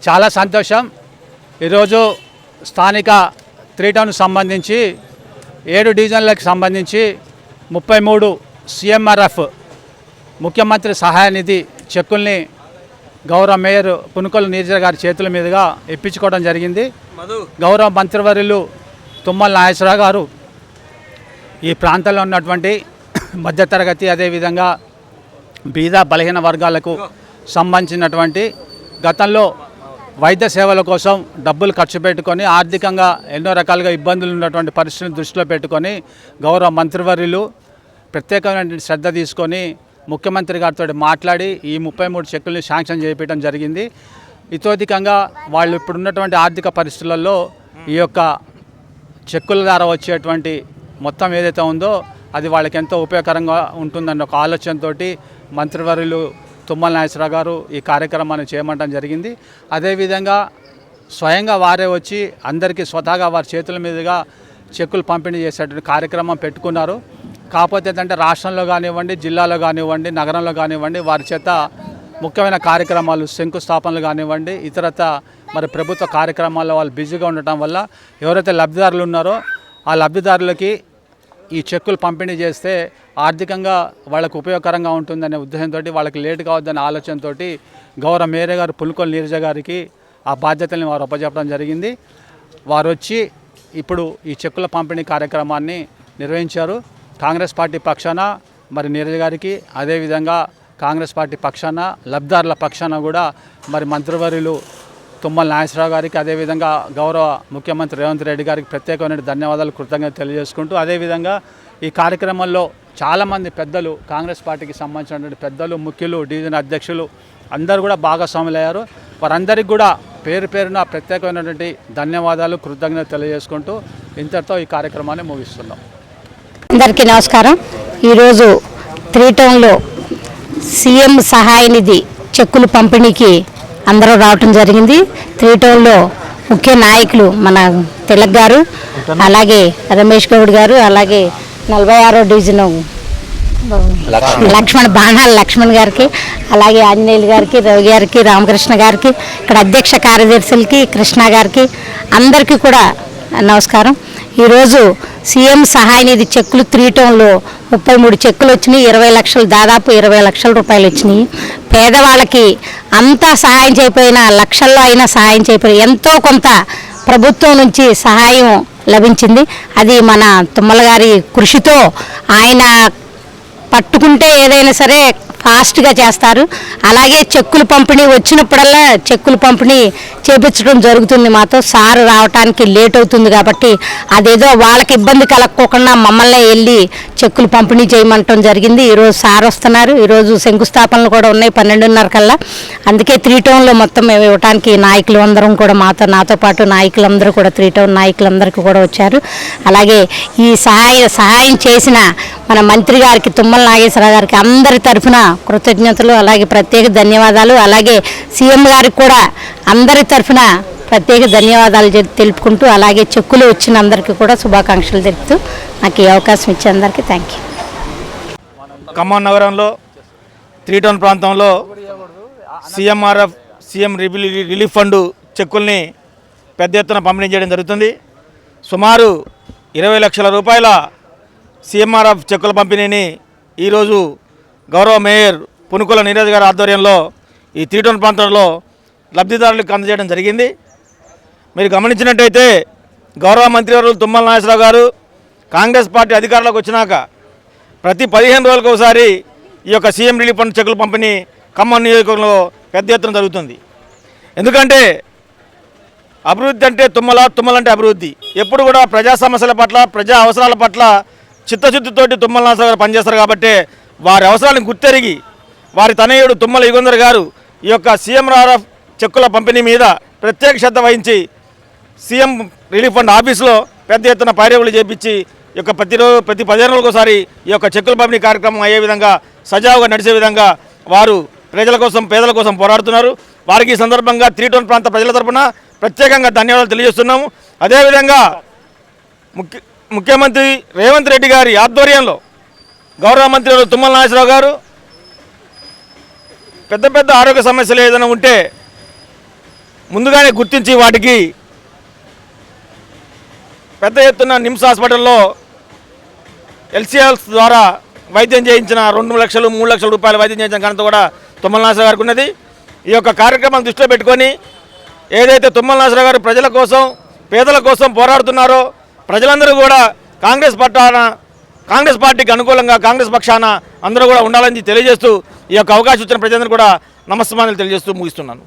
చాలా సంతోషం. ఈరోజు స్థానిక 3 టౌన్కి సంబంధించి 7 డివిజన్లకు సంబంధించి 33 CMRF ముఖ్యమంత్రి సహాయ నిధి చెక్కుల్ని గౌరవ మేయర్ పునుకొల నీరజ గారి చేతుల మీదుగా ఇప్పించుకోవడం జరిగింది. గౌరవ మంత్రివర్యులు తుమ్మల నాగేశ్వరరావు గారు ఈ ప్రాంతంలో ఉన్నటువంటి మధ్యతరగతి అదేవిధంగా బీద బలహీన వర్గాలకు సంబంధించినటువంటి గతంలో వైద్య సేవల కోసం డబ్బులు ఖర్చు పెట్టుకొని ఆర్థికంగా ఎన్నో రకాలుగా ఇబ్బందులు ఉన్నటువంటి పరిస్థితులను దృష్టిలో పెట్టుకొని గౌరవ మంత్రివర్యులు ప్రత్యేకమైన శ్రద్ధ తీసుకొని ముఖ్యమంత్రి గారితో మాట్లాడి ఈ 33 చెక్కుల్ని శాంక్షన్ చేయించడం జరిగింది. ఇతోధికంగా వాళ్ళు ఇప్పుడున్నటువంటి ఆర్థిక పరిస్థితులలో ఈ యొక్క చెక్కుల ద్వారా వచ్చేటువంటి మొత్తం ఏదైతే ఉందో అది వాళ్ళకి ఎంతో ఉపయోగకరంగా ఉంటుందన్న ఒక ఆలోచనతో మంత్రివర్యులు తుమ్మల నాగేశ్వరరావు గారు ఈ కార్యక్రమాన్ని చేయమంటం జరిగింది. అదేవిధంగా స్వయంగా వారే వచ్చి అందరికీ స్వతహాగా వారి చేతుల మీదుగా చెక్కులు పంపిణీ చేసేటువంటి కార్యక్రమం పెట్టుకున్నారు. కాకపోతే ఏంటంటే రాష్ట్రంలో కానివ్వండి, జిల్లాలో కానివ్వండి, నగరంలో కానివ్వండి వారి చేత ముఖ్యమైన కార్యక్రమాలు శంకుస్థాపనలు కానివ్వండి ఇతరత మరి ప్రభుత్వ కార్యక్రమాల్లో వాళ్ళు బిజీగా ఉండటం వల్ల ఎవరైతే లబ్ధిదారులు ఉన్నారో ఆ లబ్ధిదారులకి ఈ చెక్కులు పంపిణీ చేస్తే ఆర్థికంగా వాళ్ళకు ఉపయోగకరంగా ఉంటుందనే ఉద్దేశంతో వాళ్ళకి లేట్ కావద్దనే ఆలోచనతో గౌరవ మేయర్ గారు పునుకొల నీరజ గారికి ఆ బాధ్యతల్ని వారు అప్పచెప్పడం జరిగింది. వారు వచ్చి ఇప్పుడు ఈ చెక్కుల పంపిణీ కార్యక్రమాన్ని నిర్వహించారు. కాంగ్రెస్ పార్టీ పక్షాన మరి నీరజ గారికి అదేవిధంగా కాంగ్రెస్ పార్టీ పక్షాన లబ్ధిదారుల పక్షాన కూడా మరి మంత్రివర్యులు తుమ్మల నాగేశ్వరరావు గారికి అదేవిధంగా గౌరవ ముఖ్యమంత్రి రేవంత్ రెడ్డి గారికి ప్రత్యేకమైన ధన్యవాదాలు కృతజ్ఞతలు తెలియజేసుకుంటూ అదేవిధంగా ఈ కార్యక్రమంలో చాలామంది పెద్దలు కాంగ్రెస్ పార్టీకి సంబంధించినటువంటి పెద్దలు ముఖ్యులు డివిజన్ అధ్యక్షులు అందరూ కూడా భాగస్వాములయ్యారు. వారందరికీ కూడా పేరు పేరున ప్రత్యేకమైనటువంటి ధన్యవాదాలు కృతజ్ఞతలు తెలియజేసుకుంటూ ఇంతటితో ఈ కార్యక్రమాన్ని ముగిస్తున్నాం. అందరికీ నమస్కారం. ఈరోజు 3 టౌన్లో సీఎం సహాయ నిధి చెక్కులు పంపిణీకి అందరూ రావటం జరిగింది. 3 టౌన్లో ముఖ్య నాయకులు మన తిలక్ గారు, అలాగే రమేష్ గౌడ్ గారు, అలాగే 46వ డివిజన్ బాణాల లక్ష్మణ్ గారికి, అలాగే ఆంజనేయులు గారికి, రవి గారికి, రామకృష్ణ గారికి, ఇక్కడ అధ్యక్ష కార్యదర్శులకి, కృష్ణ గారికి అందరికీ కూడా నమస్కారం. ఈరోజు సీఎం సహాయ నిధి చెక్కులు 3 టౌన్లో 33 చెక్కులు వచ్చినాయి. 20 లక్షలు, దాదాపు 20 లక్షల రూపాయలు వచ్చినాయి. పేదవాళ్ళకి అంతా సహాయం చేయకపోయినా లక్షల్లో అయినా సహాయం చేయకపోయినా ఎంతో కొంత ప్రభుత్వం నుంచి సహాయం లభించింది. అది మన తుమ్మల గారి కృషితో ఆయన పట్టుకుంటే ఏదైనా సరే ఫాస్ట్గా చేస్తారు. అలాగే చెక్కులు పంపిణీ వచ్చినప్పుడల్లా చెక్కులు పంపిణీ చేపించడం జరుగుతుంది. మాతో సారు రావడానికి లేట్ అవుతుంది కాబట్టి అదేదో వాళ్ళకి ఇబ్బంది కలగకోకుండా మమ్మల్ని వెళ్ళి చెక్కులు పంపిణీ చేయమంటం జరిగింది. ఈరోజు సార్ వస్తున్నారు. ఈరోజు శంకుస్థాపనలు కూడా ఉన్నాయి 12:30 కల్లా. అందుకే 3 టౌన్లో మొత్తం మేము ఇవ్వడానికి నాయకులు అందరం కూడా నాతో పాటు నాయకులందరూ కూడా 3 టౌన్ నాయకులందరికీ కూడా వచ్చారు. అలాగే ఈ సహాయం చేసిన మన మంత్రి గారికి తుమ్మల నాగేశ్వరరావు గారికి అందరి తరఫున కృతజ్ఞతలు, అలాగే ప్రత్యేక ధన్యవాదాలు. అలాగే సీఎం గారికి కూడా అందరి తరఫున ప్రత్యేక ధన్యవాదాలు తెలుపుకుంటూ అలాగే చెక్కులు వచ్చిన అందరికీ కూడా శుభాకాంక్షలు తెలుపుతూ నాకు ఈ అవకాశం ఇచ్చే అందరికీ థ్యాంక్ యూ. ఖమ్మం నగరంలో 3 టౌన్ ప్రాంతంలో CMRF సీఎం రిలీఫ్ ఫండ్ చెక్కుల్ని పెద్ద ఎత్తున పంపిణీ చేయడం జరుగుతుంది. సుమారు 20 లక్షల రూపాయల CMRF చెక్కుల పంపిణీని ఈరోజు గౌరవ మేయర్ పునుకొల నీరజ్ గారి ఆధ్వర్యంలో ఈ 3 టౌన్ ప్రాంతంలో లబ్ధిదారులకు అందజేయడం జరిగింది. మీరు గమనించినట్టయితే గౌరవ మంత్రివర్యులు తుమ్మల నాగేశ్వరరావు గారు కాంగ్రెస్ పార్టీ అధికారంలోకి వచ్చినాక ప్రతి 15 రోజులకు ఒకసారి ఈ యొక్క సీఎం రిలీఫ్ ఫండ్ చెక్కుల పంపిణీ ఖమ్మం నియోజకవర్గంలో పెద్ద ఎత్తున జరుగుతుంది. ఎందుకంటే అభివృద్ధి అంటే తుమ్మల అంటే అభివృద్ధి. ఎప్పుడు కూడా ప్రజా సమస్యల పట్ల, ప్రజా అవసరాల పట్ల చిత్తశుద్ధితోటి తుమ్మల నాగేశ్వరరావు గారు పనిచేస్తారు. కాబట్టి వారి అవసరాలను గుర్తెరిగి వారి తనయుడు తుమ్మల యుగంధర్ గారు ఈ యొక్క CMRF చెక్కుల పంపిణీ మీద ప్రత్యేక శ్రద్ధ వహించి సీఎం రిలీఫ్ ఫండ్ ఆఫీసులో పెద్ద ఎత్తున పైరవులు చేపించి ఈ యొక్క ప్రతి 15 రోజులకు ఒకసారి ఈ యొక్క చెక్కుల పంపిణీ కార్యక్రమం అయ్యే విధంగా సజావుగా నడిచే విధంగా వారు ప్రజల కోసం, పేదల కోసం పోరాడుతున్నారు. వారికి ఈ సందర్భంగా 3 టౌన్ ప్రాంత ప్రజల తరఫున ప్రత్యేకంగా ధన్యవాదాలు తెలియజేస్తున్నాము. అదేవిధంగా ముఖ్యమంత్రి రేవంత్ రెడ్డి గారి ఆధ్వర్యంలో గౌరవ మంత్రి తుమ్మల నాగేశ్వరరావు గారు పెద్ద ఆరోగ్య సమస్యలు ఏదైనా ఉంటే ముందుగానే గుర్తించి వాటికి పెద్ద ఎత్తున నిమ్స్ హాస్పిటల్లో ఎల్సీఎల్స్ ద్వారా వైద్యం చేయించిన 2 లక్షలు 3 లక్షల రూపాయల వైద్యం చేయించిన ఘనత కూడా తుమ్మల నాగేశ్వరరావు గారికి ఉన్నది. ఈ యొక్క కార్యక్రమాన్ని దృష్టిలో పెట్టుకొని ఏదైతే తుమ్మల నాగేశ్వరరావు గారు ప్రజల కోసం పేదల కోసం పోరాడుతున్నారో ప్రజలందరూ కూడా కాంగ్రెస్ పార్టీకి అనుకూలంగా కాంగ్రెస్ పక్షాన అందరూ కూడా ఉండాలని తెలియజేస్తూ ఈ యొక్క అవకాశం ఇచ్చిన ప్రజలందరూ కూడా నమస్కారాలు తెలియజేస్తూ ముగిస్తున్నాను.